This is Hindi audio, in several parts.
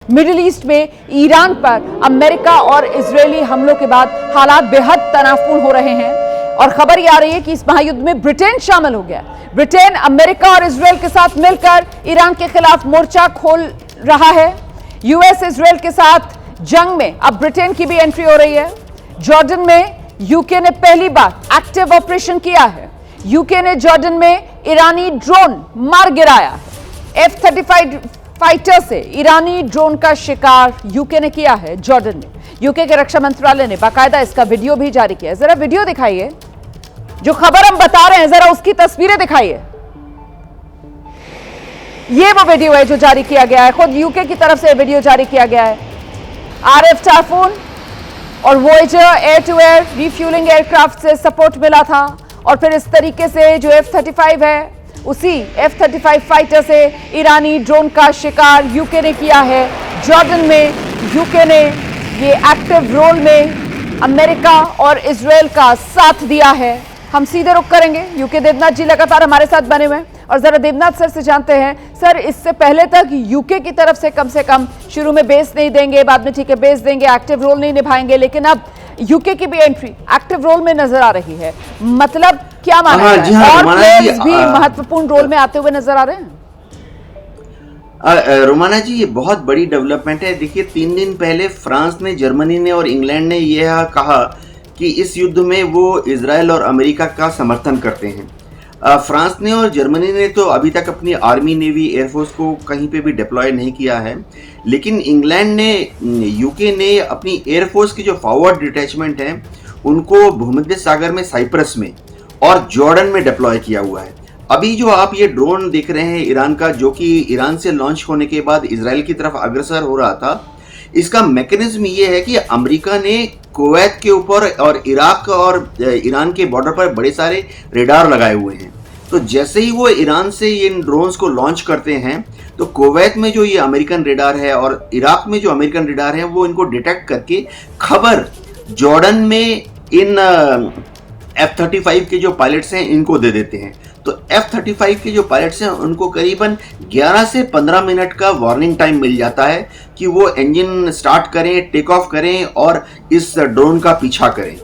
मिडिल ईस्ट में ईरान पर अमेरिका और इजरायली हमलों के बाद हालात बेहद तनावपूर्ण हो रहे हैं और खबर यह आ रही है कि इस महायुद्ध में ब्रिटेन शामिल हो गया। ब्रिटेन अमेरिका और इजरायल के साथ मिलकर ईरान के खिलाफ मोर्चा खोल रहा है। यूएस इजरायल के साथ जंग में अब ब्रिटेन की भी एंट्री हो रही है। जॉर्डन में यूके ने पहली बार एक्टिव ऑपरेशन किया है। यूके ने जॉर्डन में ईरानी ड्रोन मार गिराया है। F-35 फाइटर से ईरानी ड्रोन का शिकार यूके ने किया है जॉर्डन में। यूके के रक्षा मंत्रालय ने बाकायदा इसका वीडियो भी जारी किया है। जरा वीडियो दिखाइए, जो खबर हम बता रहे हैं जरा उसकी तस्वीरें दिखाइए। ये वो वीडियो है जो जारी किया गया है, खुद यूके की तरफ से वीडियो जारी किया गया है। RF टाइफून और voyager air to air refuelling aircraft से सपोर्ट मिला था और फिर इस तरीके से जो F-35 है उसी F-35 फाइटर से ईरानी ड्रोन का शिकार यूके ने किया है। जॉर्डन में यूके ने ये एक्टिव रोल में अमेरिका और इजरायल का साथ दिया है। हम सीधे रुख करेंगे, यूके देवनाथ जी लगातार हमारे साथ बने हुए हैं और जरा देवनाथ सर से जानते हैं, सर इससे पहले तक यूके की तरफ से कम शुरू में बेस नहीं देंगे, बाद में ठीक है बेस देंगे, एक्टिव रोल नहीं निभाएंगे, लेकिन अब यूके की भी एंट्री एक्टिव रोल में नजर आ रही है। मतलब क्या माना है? और प्लेयर्स भी महत्वपूर्ण रोल में आते हुए नजर आ रहे हैं। रोमाना जी, ये बहुत बड़ी डेवलपमेंट है। देखिए 3 दिन पहले फ्रांस ने, जर्मनी ने और इंग्लैंड ने यह कहा कि इस युद्ध में वो इजरायल और अमेरिका का समर्थन करते हैं। फ्रांस ने और जर्मनी ने तो अभी तक अपनी आर्मी, नेवी, एयरफोर्स को कहीं पे भी डिप्लॉय नहीं किया है, लेकिन इंग्लैंड ने, यूके ने अपनी एयरफोर्स की जो फॉरवर्ड डिटैचमेंट है उनको भूमध्य सागर में, साइप्रस में और जॉर्डन में डिप्लॉय किया हुआ है। अभी जो आप ये ड्रोन देख रहे हैं ईरान का, जो कि ईरान से लॉन्च होने के बाद इजराइल की तरफ अग्रसर हो रहा था, इसका मैकेनिज्म ये है कि अमेरिका ने कुवैत के ऊपर और इराक और ईरान के बॉर्डर पर बड़े सारे रेडार लगाए हुए हैं। तो जैसे ही वो ईरान से इन ड्रोन्स को लॉन्च करते हैं तो कुवैत में जो ये अमेरिकन रेडार है और इराक में जो अमेरिकन रेडार है वो इनको डिटेक्ट करके खबर जॉर्डन में इन F-35 के जो पायलट्स हैं इनको दे देते हैं। तो F-35 के जो पायलट्स हैं उनको करीबन 11 से 15 मिनट का वार्निंग टाइम मिल जाता है कि वो इंजन स्टार्ट करें, टेक ऑफ करें और इस ड्रोन का पीछा करें।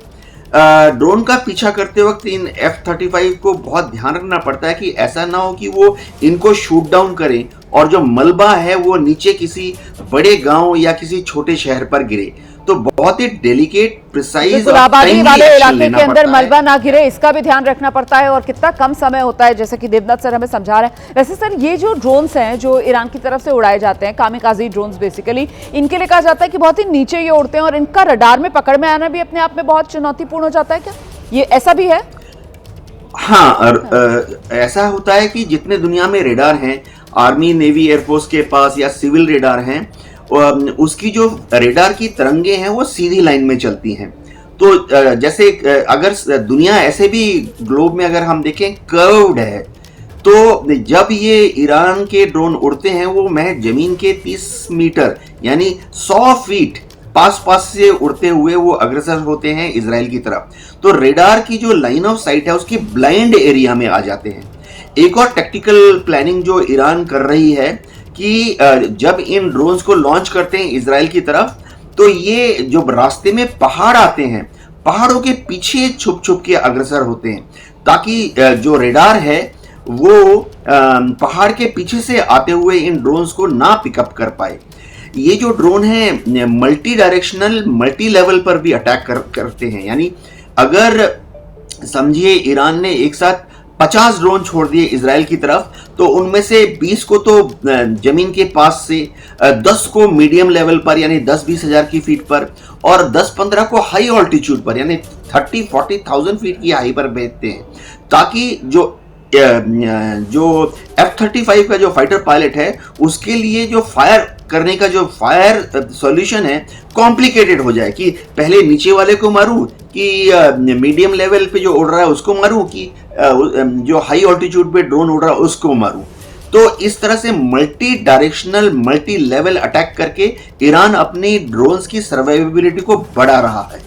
ड्रोन का पीछा करते वक्त इन F-35 को बहुत ध्यान रखना पड़ता है कि ऐसा ना हो कि वो इनको शूट डाउन करें और जो मलबा है वो नीचे किसी बड़े गांव या किसी छोटे शहर पर गिरे। तो बहुत ही डेलिकेट, प्रिसाइज आबादी वाले इलाके के अंदर मलबा ना गिरे, इसका भी ध्यान रखना पड़ता है और कितना कम समय होता है, जैसे कि देवनाथ सर हमें समझा रहे हैं। वैसे सर ये जो ड्रोन्स हैं जो ईरान की तरफ से उड़ाए जाते हैं, कामिकाजी ड्रोन्स बेसिकली, इनके लिए कहा जाता है कि बहुत ही नीचे ये उड़ते हैं और इनका रडार में पकड़ में आना भी अपने आप में बहुत चुनौतीपूर्ण हो जाता है। क्या ये ऐसा भी है? हाँ, ऐसा होता है कि जितने दुनिया में रेडार हैं, आर्मी, नेवी, एयरफोर्स के पास या सिविल रेडार हैं, उसकी जो रेडार की तरंगे हैं वो सीधी लाइन में चलती हैं। तो जैसे अगर दुनिया ऐसे भी ग्लोब में अगर हम देखें कर्व्ड है, तो जब ये ईरान के ड्रोन उड़ते हैं वो महज जमीन के 30 मीटर यानी 100 फीट पास से उड़ते हुए वो अग्रसर होते हैं इजराइल की तरफ। तो रेडार की जो लाइन ऑफ साइट है उसकी ब्लाइंड एरिया में आ जाते हैं। एक और टैक्टिकल प्लानिंग जो ईरान कर रही है कि जब इन ड्रोन्स को लॉन्च करते हैं इजराइल की तरफ, तो ये जो रास्ते में पहाड़ आते हैं, पहाड़ों के पीछे छुप के अग्रसर होते हैं ताकि जो रेडार है वो पहाड़ के पीछे से आते हुए इन ड्रोन्स को ना पिकअप कर पाए। ये जो ड्रोन है मल्टी डायरेक्शनल, मल्टी लेवल पर भी अटैक करते हैं। यानी अगर समझिए ईरान ने एक साथ 50 ड्रोन छोड़ दिए इजराइल की तरफ, तो उनमें से 20 को तो जमीन के पास से, 10 को मीडियम लेवल पर यानी 10-20 हजार की फीट पर और 10-15 को हाई ऑल्टीट्यूड पर यानी 30-40,000 फीट की हाई पर भेजते हैं, ताकि जो F-35 का जो फाइटर पायलट है उसके लिए जो फायर करने का जो फायर सॉल्यूशन है कॉम्प्लिकेटेड हो जाए कि पहले नीचे वाले को मारूं कि मीडियम लेवल पे जो उड़ रहा है उसको मारूं कि जो हाई ऑल्टीट्यूड पे ड्रोन उड़ रहा है उसको मारूं। तो इस तरह से multi directional, multi level attack करके ईरान अपनी ड्रोन्स की सर्वाइवेबिलिटी को बढ़ा रहा है।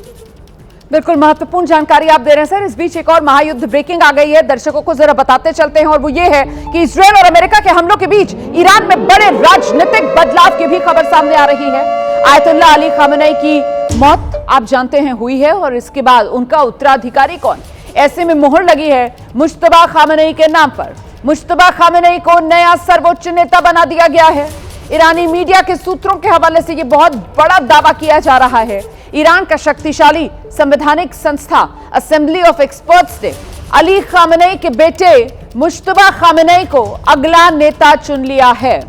बिल्कुल महत्वपूर्ण जानकारी आप दे रहे हैं सर। इस बीच एक और महायुद्ध ब्रेकिंग आ गई है, दर्शकों को जरा बताते चलते हैं, और वो ये है कि इजरायल और अमेरिका के हमलों के बीच ईरान में बड़े राजनीतिक बदलाव की भी खबर सामने आ रही है। आयतुल्लाह अली खामेनेई की मौत आप जानते हैं हुई है, और इसके बाद उनका उत्तराधिकारी कौन, ऐसे में मोहर लगी है मुज्तबा खामेनेई के नाम पर। मुज्तबा खामेनेई को नया सर्वोच्च नेता बना दिया गया है। ईरानी मीडिया के सूत्रों के हवाले से यह बहुत बड़ा दावा किया जा रहा है। ईरान का शक्तिशाली संवैधानिक संस्था असेंबली ऑफ एक्सपर्ट्स ने अली खामेनेई के बेटे मुज्तबा खामेनेई को अगला नेता चुन लिया है।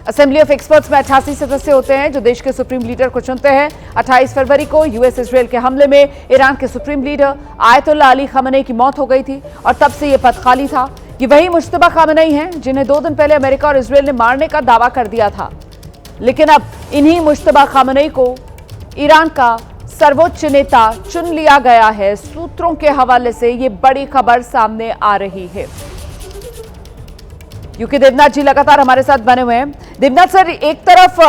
असेंबली ऑफ एक्सपर्ट्स में 88 सदस्य होते हैं जो देश के सुप्रीम लीडर को चुनते हैं। 28 फरवरी को यूएस इजरायल के हमले में ईरान के supreme leader Ayatollah Ali Khamenei की मौत हो गई थी, और तब से यह पद खाली था। ये वही मुज्तबा खामेनेई हैं जिन्हें 2 दिन पहले अमेरिका और इजरायल ने मारने का दावा कर दिया था। लेकिन अब इन्हीं मुज्तबा खामेनेई को ईरान का सर्वोच्च नेता चुन लिया गया है। सूत्रों के हवाले से ये बड़ी खबर सामने आ रही है। यूके देवनाथ जी लगातार हमारे साथ बने हुए हैं। देवनाथ सर, एक तरफ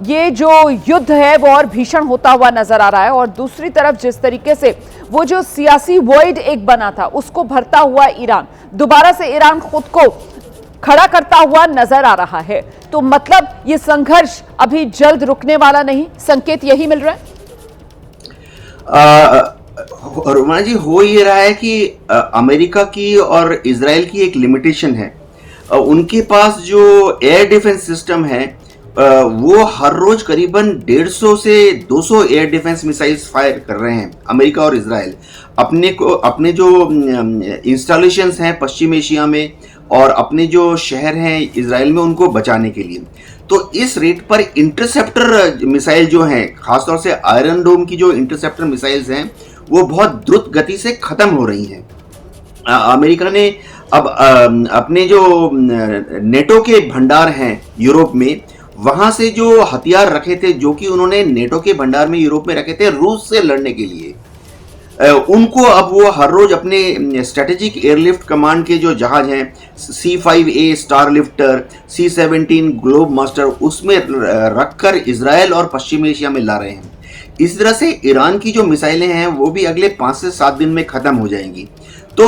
ये जो युद्ध है वो और भीषण होता हुआ नजर आ रहा है, और दूसरी तरफ जिस तरीके से वो जो सियासी वॉइड एक बना था उसको भरता हुआ ईरान, दोबारा से ईरान खुद को खड़ा करता हुआ नजर आ रहा है। तो मतलब ये संघर्ष अभी जल्द रुकने वाला नहीं, संकेत यही मिल रहा है। रोमा जी, हो ये रहा है कि अमेरिका की और इजराइल की एक लिमिटेशन है। उनके पास जो एयर डिफेंस सिस्टम है वो हर रोज करीबन 150 से 200 एयर डिफेंस मिसाइल्स फायर कर रहे हैं अमेरिका और इजराइल, अपने जो इंस्टॉलेशंस हैं पश्चिम एशिया में और अपने जो शहर हैं इजराइल में उनको बचाने के लिए। तो इस रेट पर इंटरसेप्टर मिसाइल जो हैं, खासतौर से आयरन डोम की जो इंटरसेप्टर मिसाइल्स हैं वो बहुत द्रुत गति से खत्म हो रही हैं। अमेरिका ने अब अपने जो नेटो के भंडार हैं यूरोप में, वहां से जो हथियार रखे थे, जो कि उन्होंने नेटो के भंडार में यूरोप में रखे थे रूस से लड़ने के लिए, उनको अब वो हर रोज अपने स्ट्रेटेजिक एयरलिफ्ट कमांड के जो जहाज हैं C-5A star lifter, C-17 globe master, उसमें रखकर इजराइल और पश्चिम एशिया में ला रहे हैं। इस तरह से ईरान की जो मिसाइलें हैं वो भी अगले 5 से 7 दिन में खत्म हो जाएंगी। तो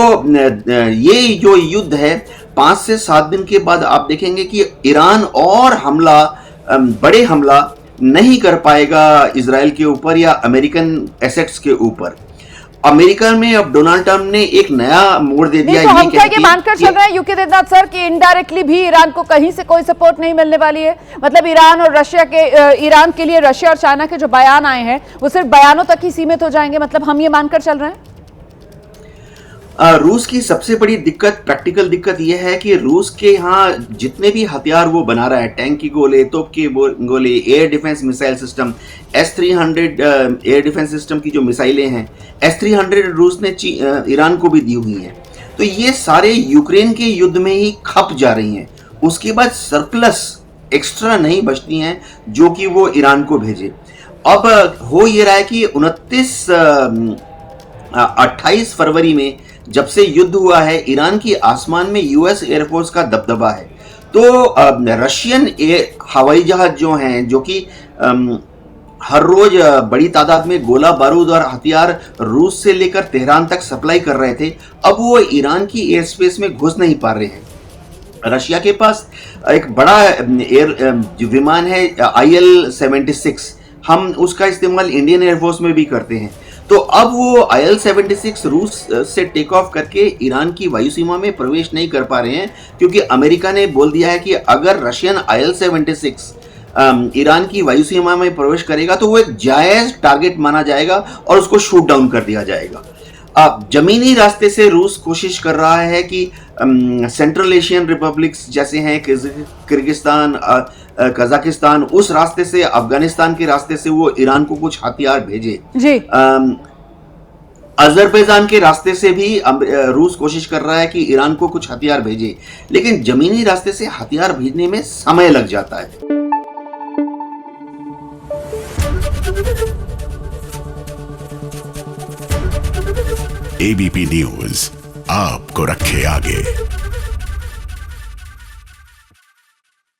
ये जो युद्ध है 5 से 7 दिन के बाद आप देखेंगे कि ईरान और बड़े हमला नहीं कर पाएगा इजराइल के ऊपर या अमेरिकन एसेट्स के ऊपर। अमेरिका में अब डोनाल्ड ट्रंप ने एक नया मोड़ दे दिया। तो हम क्या ये मानकर चल रहे हैं यूके देवनाथ सर कि इनडायरेक्टली भी ईरान को कहीं से कोई सपोर्ट नहीं मिलने वाली है? मतलब ईरान के लिए रशिया और चाइना के जो बयान आए हैं वो सिर्फ बयानों तक ही सीमित हो जाएंगे, मतलब हम ये मानकर चल रहे हैं? रूस की सबसे बड़ी दिक्कत, प्रैक्टिकल दिक्कत यह है कि रूस के यहाँ जितने भी हथियार वो बना रहा है, टैंक की गोले, तोप के गोले, air defence missile system, S-300 air defence system की जो मिसाइलें हैं, S-300 रूस ने ईरान को भी दी हुई हैं। तो ये सारे यूक्रेन के युद्ध में ही खप जा रही हैं। उसके बाद सरप्लस एक्स्ट्रा नहीं बचती हैं जो कि वो ईरान को भेजे। अब हो ये रहा है कि 28 फरवरी में जब से युद्ध हुआ है, ईरान की आसमान में यूएस एयरफोर्स का दबदबा है। तो रशियन हवाई जहाज जो हैं, जो कि हर रोज बड़ी तादाद में गोला बारूद और हथियार रूस से लेकर तेहरान तक सप्लाई कर रहे थे, अब वो ईरान की एयर स्पेस में घुस नहीं पा रहे हैं। रशिया के पास एक बड़ा विमान है IL-76, हम उसका इस्तेमाल इंडियन एयरफोर्स में भी करते हैं। तो अब वो IL-76 रूस से टेक ऑफ करके ईरान की वायु सीमा में प्रवेश नहीं कर पा रहे हैं, क्योंकि अमेरिका ने बोल दिया है कि अगर रशियन IL-76 ईरान की वायु सीमा में प्रवेश करेगा तो वो एक जायज टारगेट माना जाएगा और उसको शूट डाउन कर दिया जाएगा। अब जमीनी रास्ते से रूस कोशिश कर रहा है कि सेंट्रल एशियन रिपब्लिक्स जैसे हैं किर्गिस्तान, कजाकिस्तान, उस रास्ते से, अफगानिस्तान के रास्ते से वो ईरान को कुछ हथियार भेजे जी। अजरबैजान के रास्ते से भी रूस कोशिश कर रहा है कि ईरान को कुछ हथियार भेजे, लेकिन जमीनी रास्ते से हथियार भेजने में समय लग जाता है। ABP न्यूज आपको रखे आगे।